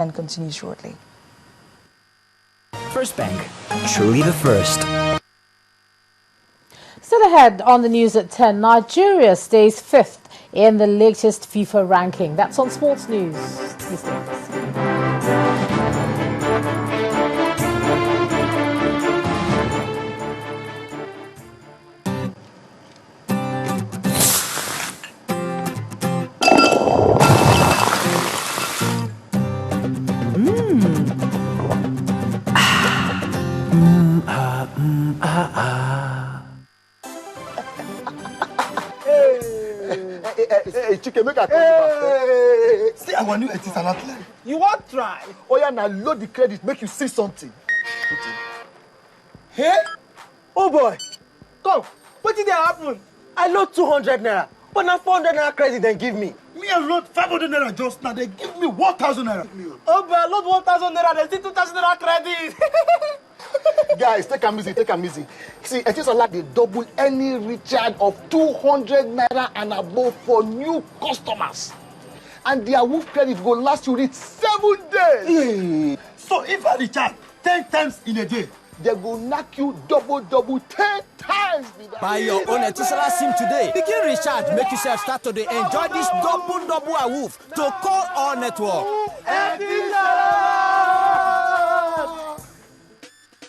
And continue shortly. First Bank, truly the first. Still ahead on the news at 10, Nigeria stays 5th in the latest FIFA ranking. That's on Sports News. Please stay with us. Hey, chicken, make a call. See our new Etisalat. You want try? Oh yeah, now load the credit, make you see something. Hey? Oh boy, come. What did that happen? I load 200 naira, but now 400 naira credit then give me. Me I load 500 naira just now. They give me 1,000 naira. Oh boy, I load 1,000 naira, they still 2,000 naira credit. Guys, take a easy. See, Etisalat they double any recharge of 200 naira and above for new customers. And their Wolf credit will last you reach 7 days. So if I recharge 10 times in a day, they go knock you double 10 times. Buy your own Etisalat SIM today. Begin recharge. Make yourself start today. Enjoy this double a Wolf to call all network.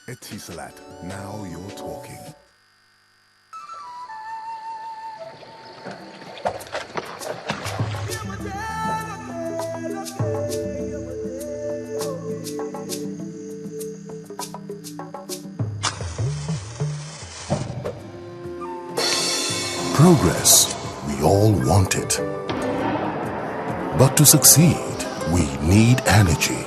Etisalat, now you're talking. Progress, we all want it. But to succeed, we need energy.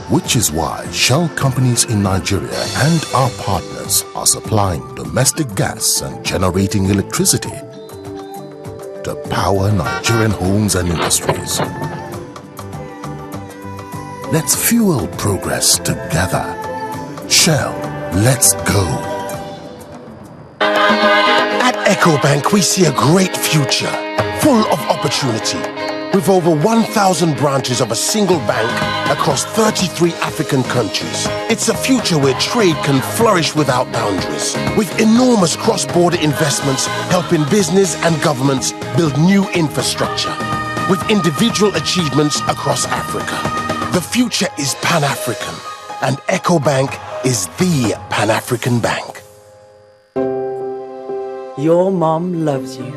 Which is why Shell companies in Nigeria and our partners are supplying domestic gas and generating electricity to power Nigerian homes and industries. Let's fuel progress together. Shell, let's go. At EcoBank, we see a great future, full of opportunity. With over 1,000 branches of a single bank across 33 African countries. It's a future where trade can flourish without boundaries. With enormous cross-border investments helping business and governments build new infrastructure. With individual achievements across Africa. The future is Pan-African, and EcoBank is the Pan-African bank. Your mom loves you.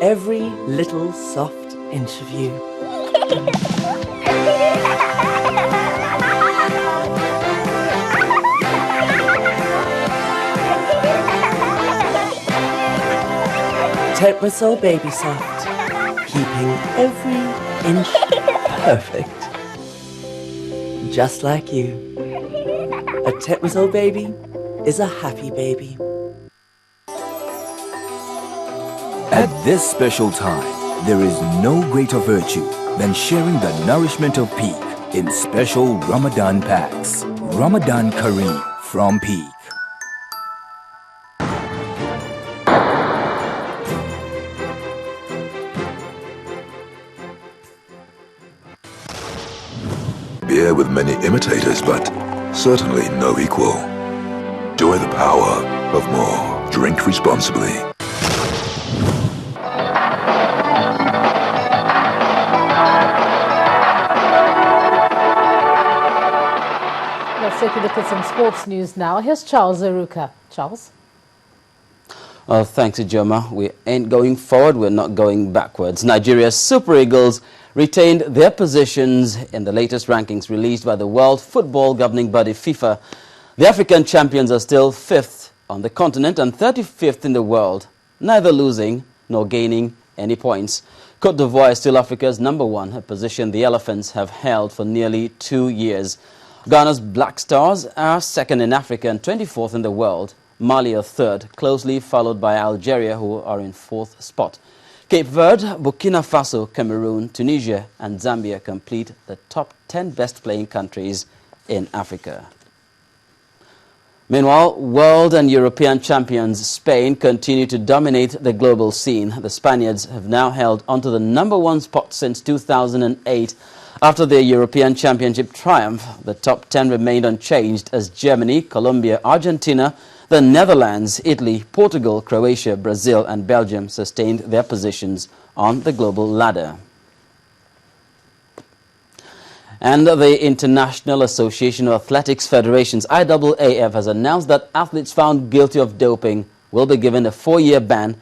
Every little soft inch of you. Tetmosol Baby Soft, keeping every inch perfect. Just like you. A Tetmosol baby is a happy baby. At this special time, there is no greater virtue than sharing the nourishment of Peak in special Ramadan packs. Ramadan Kareem from Peak. Beer with many imitators, but certainly no equal. Enjoy the power of more. Drink responsibly. Let's take a look at some sports news now. Here's Charles Zeruka. Charles? Thanks, Ijoma. We ain't going forward, we're not going backwards. Nigeria's Super Eagles retained their positions in the latest rankings released by the World Football Governing Body, FIFA. The African champions are still 5th on the continent and 35th in the world, neither losing nor gaining any points. Côte d'Ivoire is still Africa's #1, a position the Elephants have held for nearly 2 years. Ghana's Black Stars are 2nd in Africa and 24th in the world. Mali are 3rd, closely followed by Algeria, who are in 4th spot. Cape Verde, Burkina Faso, Cameroon, Tunisia and Zambia complete the top 10 best-playing countries in Africa. Meanwhile, world and European champions Spain continue to dominate the global scene. The Spaniards have now held onto the #1 spot since 2008 After their European Championship triumph, the top 10 remained unchanged as Germany, Colombia, Argentina, the Netherlands, Italy, Portugal, Croatia, Brazil and Belgium sustained their positions on the global ladder. And the International Association of Athletics Federations, IAAF, has announced that athletes found guilty of doping will be given a 4-year ban.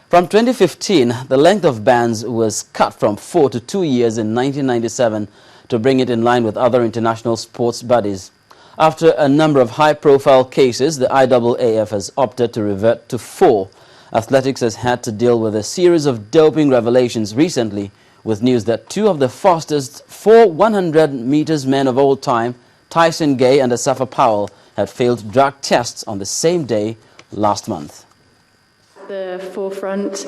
From 2015, the length of bans was cut from 4 to 2 years in 1997 to bring it in line with other international sports bodies. After a number of high-profile cases, the IAAF has opted to revert to 4. Athletics has had to deal with a series of doping revelations recently, with news that 2 of the fastest 100 meters men of all time, Tyson Gay and Asafa Powell, had failed drug tests on the same day last month. The forefront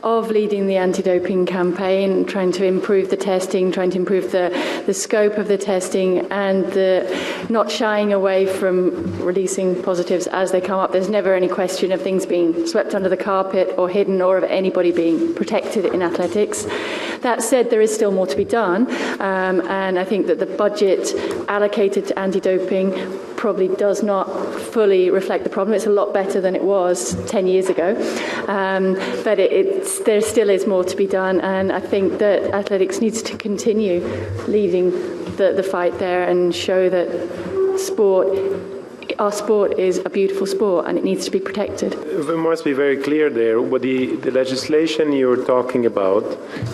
of leading the anti-doping campaign, trying to improve the testing, trying to improve the scope of the testing, and not shying away from releasing positives as they come up. There's never any question of things being swept under the carpet or hidden, or of anybody being protected in athletics. That said, there is still more to be done, and I think that the budget allocated to anti-doping probably does not fully reflect the problem. It's a lot better than it was 10 years ago, but there still is more to be done, and I think that athletics needs to continue leading the fight there and show that our sport is a beautiful sport and it needs to be protected. We must be very clear there. What the legislation you're talking about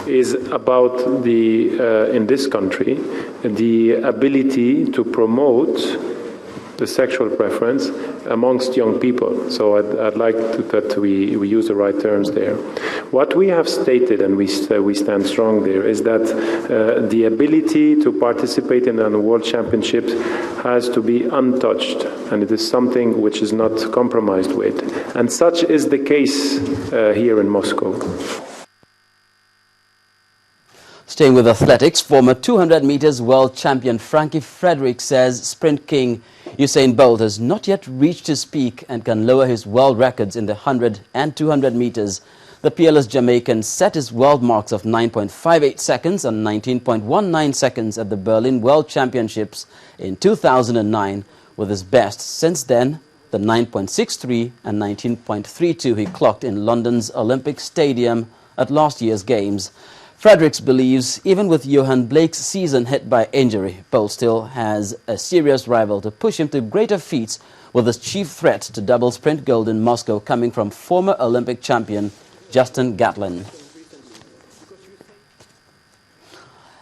is about in this country, the ability to promote the sexual preference amongst young people. So I'd like that we use the right terms there. What we have stated, and we stand strong there, is that the ability to participate in the World Championships has to be untouched, and it is something which is not compromised with. And such is the case here in Moscow. Staying with athletics, former 200 meters world champion Frankie Frederick says sprint king Usain Bolt has not yet reached his peak and can lower his world records in the 100 and 200 meters. The peerless Jamaican set his world marks of 9.58 seconds and 19.19 seconds at the Berlin World Championships in 2009, with his best since then, the 9.63 and 19.32 he clocked in London's Olympic Stadium at last year's Games. Fredericks believes even with Johan Blake's season hit by injury, Bolt still has a serious rival to push him to greater feats, with his chief threat to double sprint gold in Moscow coming from former Olympic champion Justin Gatlin.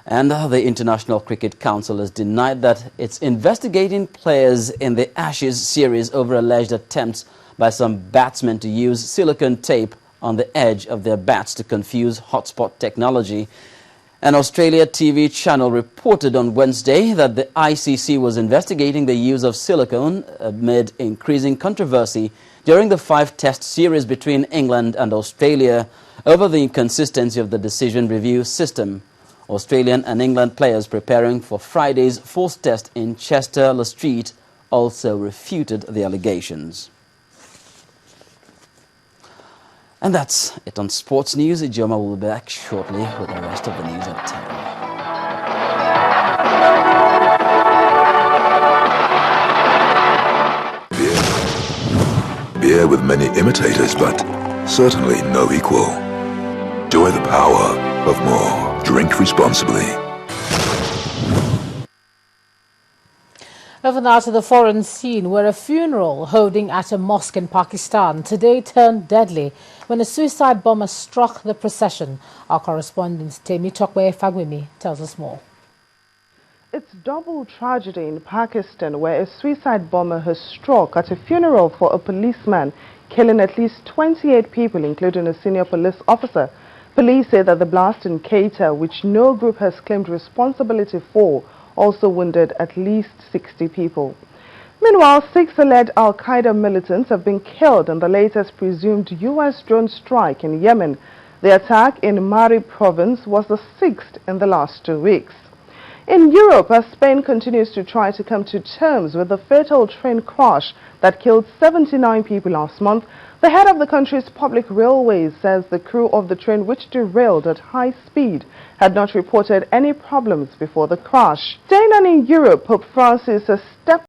And the International Cricket Council has denied that it's investigating players in the Ashes series over alleged attempts by some batsmen to use silicone tape on the edge of their bats to confuse hotspot technology. An Australia TV channel reported on Wednesday that the ICC was investigating the use of silicone amid increasing controversy during the 5-test series between England and Australia over the inconsistency of the decision review system. Australian and England players preparing for Friday's 4th test in Chester-le-Street also refuted the allegations. And that's it on Sports News. Ijoma will be back shortly with the rest of the news at 10. Beer with many imitators, but certainly no equal. Enjoy the power of more. Drink responsibly. Over now to the foreign scene, where a funeral holding at a mosque in Pakistan today turned deadly when a suicide bomber struck the procession. Our correspondent Temi Tokwe Fagwimi tells us more. It's double tragedy in Pakistan, where a suicide bomber has struck at a funeral for a policeman, killing at least 28 people, including a senior police officer. Police say that the blast in Quetta, which no group has claimed responsibility for, also wounded at least 60 people. Meanwhile, 6 alleged Al-Qaeda militants have been killed in the latest presumed U.S. drone strike in Yemen. The attack in Marib province was the 6th in the last 2 weeks. In Europe, as Spain continues to try to come to terms with the fatal train crash that killed 79 people last month, the head of the country's public railways says the crew of the train, which derailed at high speed, had not reported any problems before the crash. Staying on in Europe, Pope Francis has stepped